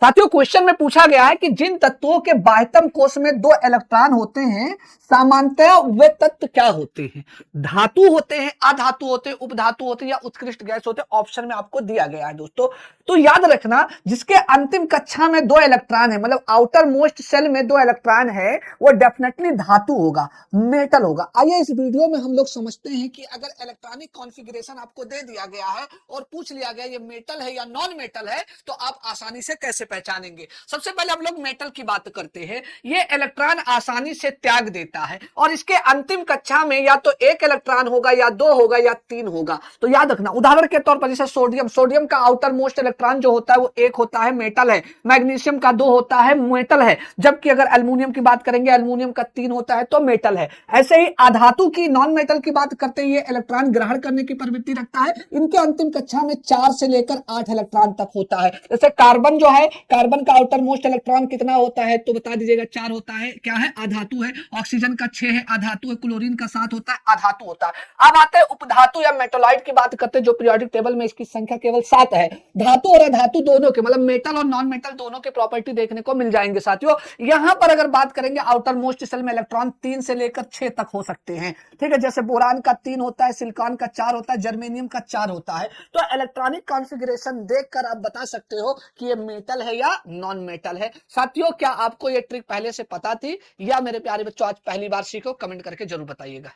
साथियों क्वेश्चन में पूछा गया है कि जिन तत्वों के बाह्यतम कोश में 2 इलेक्ट्रॉन होते हैं सामान्यतः वे तत्व क्या होते हैं? धातु होते हैं, अधातु होते हैं, उपधातु होते हैं या उत्कृष्ट गैस होते हैं? ऑप्शन में आपको दिया गया है दोस्तों। तो याद रखना जिसके अंतिम कक्षा में 2 इलेक्ट्रॉन है, मतलब आउटर मोस्ट सेल में 2 इलेक्ट्रॉन है, वो डेफिनेटली धातु होगा, मेटल होगा। आइए इस वीडियो में हम लोग समझते हैं कि अगर इलेक्ट्रॉनिक कॉन्फ़िगरेशन आपको दे दिया गया है और पूछ लिया गया ये मेटल है या नॉन मेटल है, तो आप आसानी से कैसे पहचानेंगे। सबसे पहले हम लोग मेटल की बात करते हैं। ये इलेक्ट्रॉन आसानी से त्याग देता है और इसके अंतिम कक्षा में या तो 1 इलेक्ट्रॉन होगा या 2 होगा या 3 होगा। तो याद रखना उदाहरण के तौर पर जैसे सोडियम का आउटर मोस्ट इलेक्ट्रॉन जो होता है वो 1 होता है, मेटल है। मैग्नीशियम का 2 होता है, मेटल है। जबकि अगर एल्युमिनियम की बात करेंगे, एल्युमिनियम का 3 होता है तो मेटल है। ऐसे ही अधातु की, नॉन मेटल की बात करते हैं, ये इलेक्ट्रॉन ग्रहण करने की प्रवृत्ति रखता है। इनके अंतिम कक्षा में 4 से लेकर 8 इलेक्ट्रॉन तक होता है। जैसे कार्बन जो है, कार्बन का आउटर मोस्ट इलेक्ट्रॉन कितना होता है तो बता दीजिएगा, 4 होता है। क्या है? अधातु है। ऑक्सीजन का 6 है, अधातु है। क्लोरीन का 7 होता है, अधातु होता है। अब आते हैं उपधातु या मेटोलाइट की बात करते हैं, जो पीरियोडिक टेबल में इसकी संख्या केवल 7 है। धातु और अधातु दोनों के, मतलब मेटल और नॉन मेटल दोनों के प्रॉपर्टी देखने को मिल जाएंगे साथियों। यहां पर अगर बात करेंगे आउटर मोस्ट सेल में इलेक्ट्रॉन 3 से लेकर 6 तक हो सकते हैं। ठीक है, जैसे बोरान का 3 होता है, सिलिकॉन का 4 होता है, जर्मेनियम का 4 होता है। तो इलेक्ट्रॉनिक कॉन्फ़िगरेशन देखकर आप बता सकते हो कि ये मेटल है या नॉन मेटल है। साथियों क्या आपको ये ट्रिक पहले से पता थी या मेरे प्यारे बच्चों आज पहली बार सीखो? कमेंट करके जरूर बताइएगा।